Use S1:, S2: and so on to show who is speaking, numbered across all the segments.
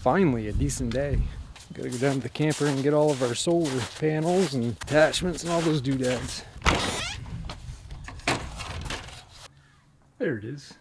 S1: Finally, a decent day. Gotta go down to the camper and get all of our solar panels and attachments and all those doodads. There it is.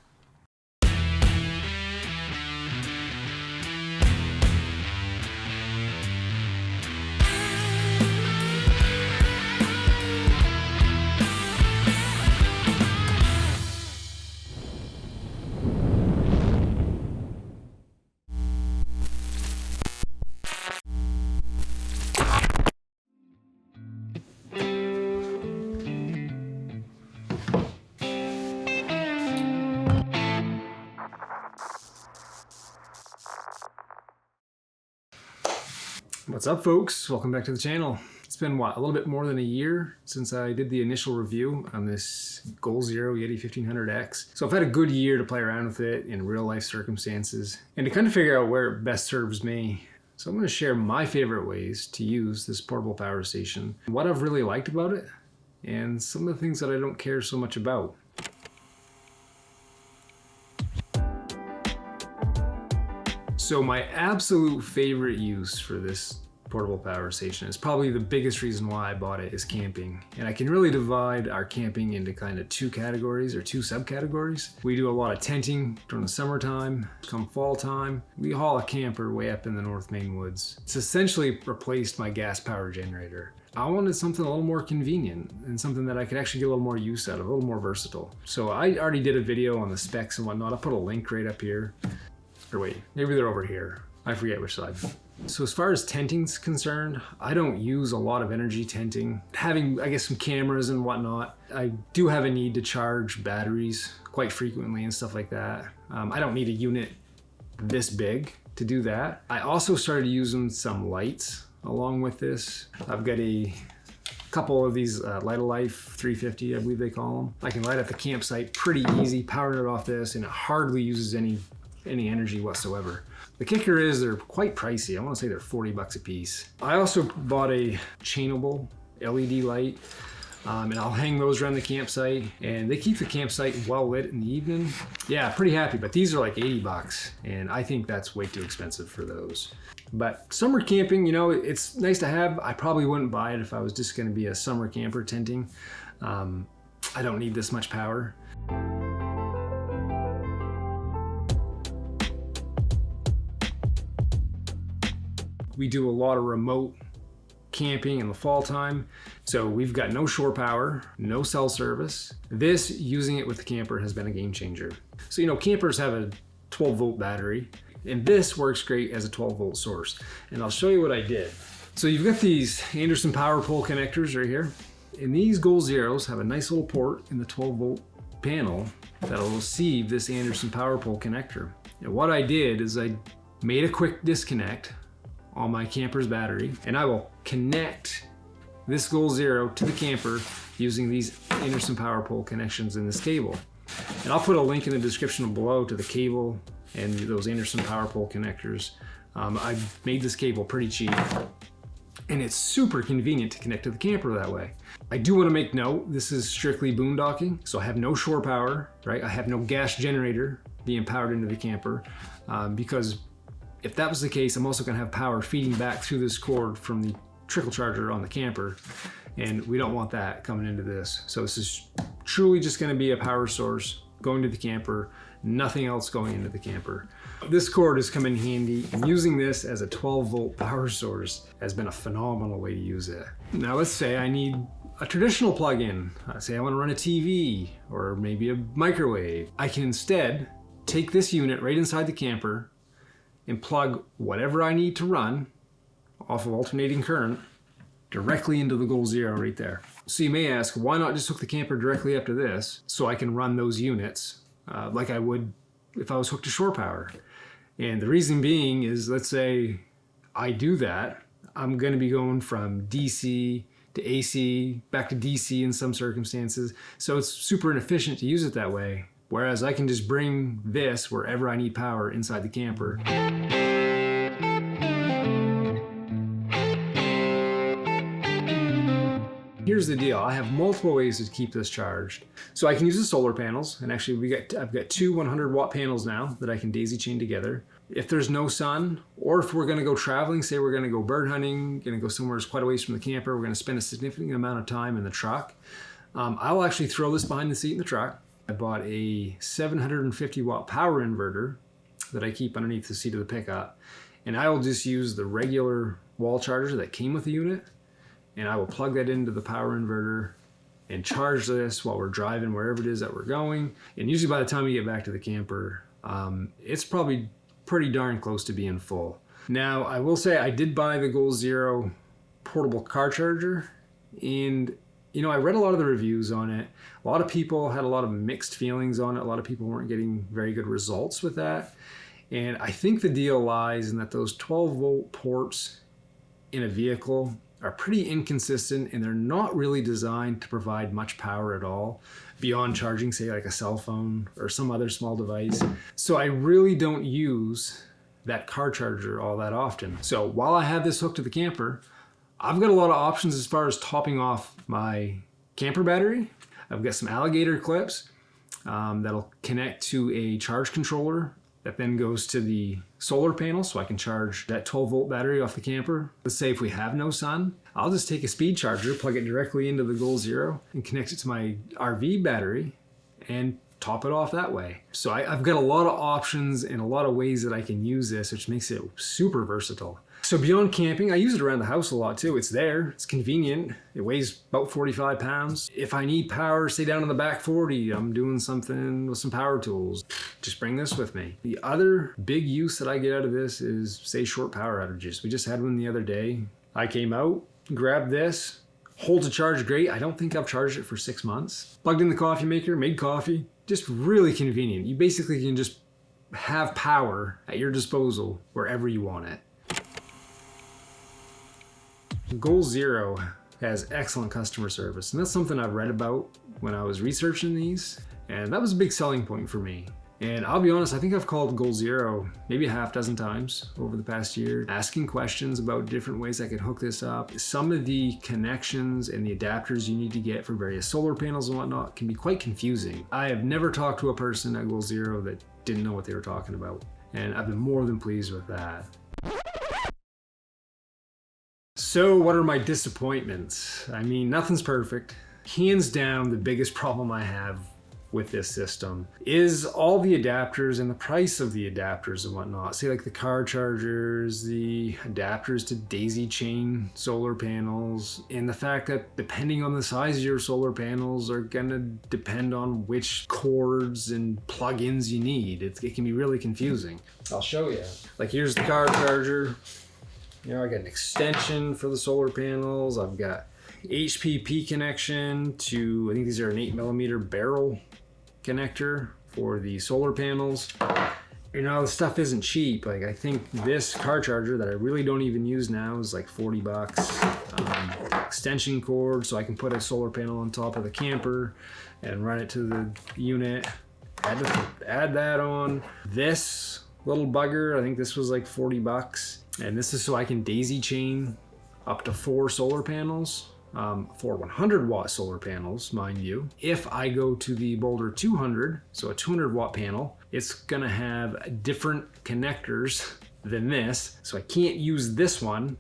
S1: What's up, folks? Welcome back to the channel. It's been a little bit more than a year since I did the initial review on this GoalZero Yeti 1500X. So I've had a good year to play around with it in real life circumstances and to kind of figure out where it best serves me. So I'm going to share my favorite ways to use this portable power station, what I've really liked about it, and some of the things that I don't care so much about. So my absolute favorite use for this portable power station is probably the biggest reason why I bought it is camping. And I can really divide our camping into kind of two categories or two subcategories. We do a lot of tenting during the summertime. Come fall time, we haul a camper way up in the North Maine woods. It's essentially replaced my gas power generator. I wanted something a little more convenient and something that I could actually get a little more use out of, a little more versatile. So I already did a video on the specs and whatnot. I'll put a link right up here. Or wait, maybe they're over here. I forget which side. So as far as tenting's concerned, I don't use a lot of energy tenting. Having, I guess, some cameras and whatnot, I do have a need to charge batteries quite frequently and stuff like that. I don't need a unit this big to do that. I also started using some lights along with this. I've got a couple of these Light of Life 350, I believe they call them. I can light up the campsite pretty easy, power it off this, and it hardly uses any energy whatsoever. The kicker is they're quite pricey. I want to say they're 40 bucks a piece. I also bought a chainable LED light, and I'll hang those around the campsite, and they keep the campsite well lit in the evening. Yeah, pretty happy, but these are like 80 bucks, and I think that's way too expensive for those. But summer camping, you know, it's nice to have. I probably wouldn't buy it if I was just going to be a summer camper tenting. I don't need this much power. We do a lot of remote camping in the fall time. So we've got no shore power, no cell service. This, using it with the camper, has been a game changer. So, you know, campers have a 12-volt battery, and this works great as a 12-volt source. And I'll show you what I did. So you've got these Anderson power pole connectors right here. And these GoalZeros have a nice little port in the 12-volt panel that'll receive this Anderson power pole connector. And what I did is I made a quick disconnect on my camper's battery, and I will connect this GoalZero to the camper using these Anderson power pole connections in this cable. And I'll put a link in the description below to the cable and those Anderson power pole connectors. I made this cable pretty cheap, and it's super convenient to connect to the camper that way. I do want to make note, this is strictly boondocking, so I have no shore power, right? I have no gas generator being powered into the camper, because if that was the case, I'm also going to have power feeding back through this cord from the trickle charger on the camper, and we don't want that coming into this. So this is truly just going to be a power source going to the camper, nothing else going into the camper. This cord has come in handy, and using this as a 12-volt power source has been a phenomenal way to use it. Now let's say I need a traditional plug-in. Say I want to run a TV or maybe a microwave. I can instead take this unit right inside the camper and plug whatever I need to run off of alternating current directly into the GoalZero right there. So you may ask, why not just hook the camper directly up to this so I can run those units like I would if I was hooked to shore power? And the reason being is, let's say I do that, I'm going to be going from DC to AC, back to DC in some circumstances. So it's super inefficient to use it that way. Whereas I can just bring this wherever I need power inside the camper. Here's the deal, I have multiple ways to keep this charged. So I can use the solar panels, and actually I've got two 100-watt panels now that I can daisy chain together. If there's no sun, or Or if we're gonna go traveling, say we're gonna go bird hunting, gonna go somewhere that's quite a ways from the camper, we're gonna spend a significant amount of time in the truck, I'll actually throw this behind the seat in the truck. I bought a 750 watt power inverter that I keep underneath the seat of the pickup. And I will just use the regular wall charger that came with the unit, and I will plug that into the power inverter and charge this while we're driving wherever it is that we're going. And usually by the time we get back to the camper, it's probably pretty darn close to being full. Now, I will say I did buy the GoalZero portable car charger, and you know, I read a lot of the reviews on it. A lot of people had a lot of mixed feelings on it. A lot of people weren't getting very good results with that. And I think the deal lies in that those 12 volt ports in a vehicle are pretty inconsistent, and they're not really designed to provide much power at all beyond charging, say like a cell phone or some other small device. So I really don't use that car charger all that often. So while I have this hooked to the camper, I've got a lot of options as far as topping off my camper battery. I've got some alligator clips that'll connect to a charge controller that then goes to the solar panel, so I can charge that 12 volt battery off the camper. Let's say if we have no sun, I'll just take a speed charger, plug it directly into the GoalZero, and connect it to my RV battery and top it off that way. So I've got a lot of options and a lot of ways that I can use this, which makes it super versatile. So beyond camping, I use it around the house a lot too. It's there, it's convenient. It weighs about 45 pounds. If I need power, say down in the back 40, I'm doing something with some power tools, just bring this with me. The other big use that I get out of this is, say, short power outages. We just had one the other day. I came out, grabbed this, holds a charge great. I don't think I've charged it for 6 months. Plugged in the coffee maker, made coffee. Just really convenient. You basically can just have power at your disposal wherever you want it. GoalZero has excellent customer service, and that's something I've read about when I was researching these, and that was a big selling point for me. And I'll be honest, I think I've called GoalZero maybe a half dozen times over the past year, asking questions about different ways I could hook this up. Some of the connections and the adapters you need to get for various solar panels and whatnot can be quite confusing. I have never talked to a person at GoalZero that didn't know what they were talking about, and I've been more than pleased with that. So what are my disappointments? I mean, nothing's perfect. Hands down, the biggest problem I have with this system is all the adapters and the price of the adapters and whatnot. Say like the car chargers, the adapters to daisy chain solar panels, and the fact that depending on the size of your solar panels are gonna depend on which cords and plug-ins you need. It can be really confusing. I'll show you. Like here's the car charger. You know, I got an extension for the solar panels. I've got HPP connection to, I think these are an 8mm barrel connector for the solar panels. You know, the stuff isn't cheap. Like I think this car charger that I really don't even use now is like 40 bucks. Extension cord so I can put a solar panel on top of the camper and run it to the unit. Had to add that on. This little bugger, I think this was like 40 bucks. And this is so I can daisy chain up to 4 solar panels, 4 100 watt solar panels, mind you. If I go to the Boulder 200, so a 200 watt panel, it's gonna have different connectors than this. So I can't use this one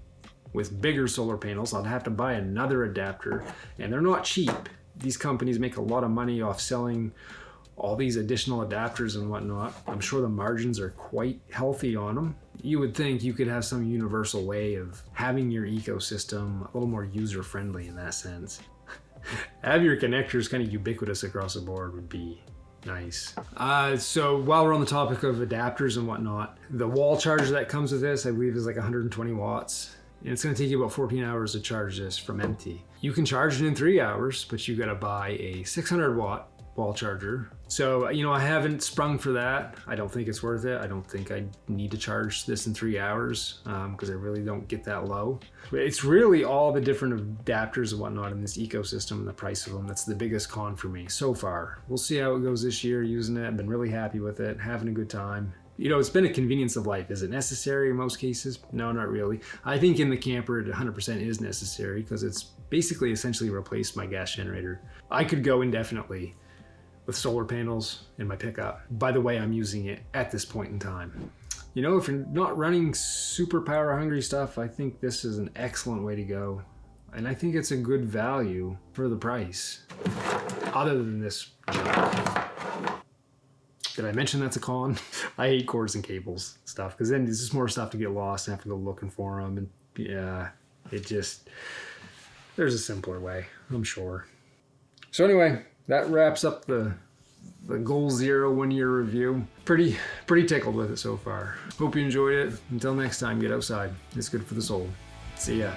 S1: with bigger solar panels. I'd have to buy another adapter, and they're not cheap. These companies make a lot of money off selling all these additional adapters and whatnot. I'm sure the margins are quite healthy on them. You would think you could have some universal way of having your ecosystem a little more user-friendly in that sense. Have your connectors kind of ubiquitous across the board would be nice. So while we're on the topic of adapters and whatnot, the wall charger that comes with this, I believe is like 120 watts. And it's gonna take you about 14 hours to charge this from empty. You can charge it in 3 hours, but you gotta buy a 600 watt wall charger. So, you know, I haven't sprung for that. I don't think it's worth it. I don't think I need to charge this in 3 hours because I really don't get that low. But it's really all the different adapters and whatnot in this ecosystem and the price of them. That's the biggest con for me so far. We'll see how it goes this year using it. I've been really happy with it, having a good time. You know, it's been a convenience of life. Is it necessary in most cases? No, not really. I think in the camper, it 100% is necessary because it's basically essentially replaced my gas generator. I could go indefinitely with solar panels in my pickup by the way I'm using it at this point in time. You know, if you're not running super power hungry stuff, I think this is an excellent way to go. And I think it's a good value for the price. Other than this junk. Did I mention that's a con? I hate cords and cables stuff, because then there's just more stuff to get lost and have to go looking for them. And yeah, there's a simpler way, I'm sure. So anyway, that wraps up the GoalZero 1 year review. Pretty tickled with it so far. Hope you enjoyed it. Until next time, get outside. It's good for the soul. See ya.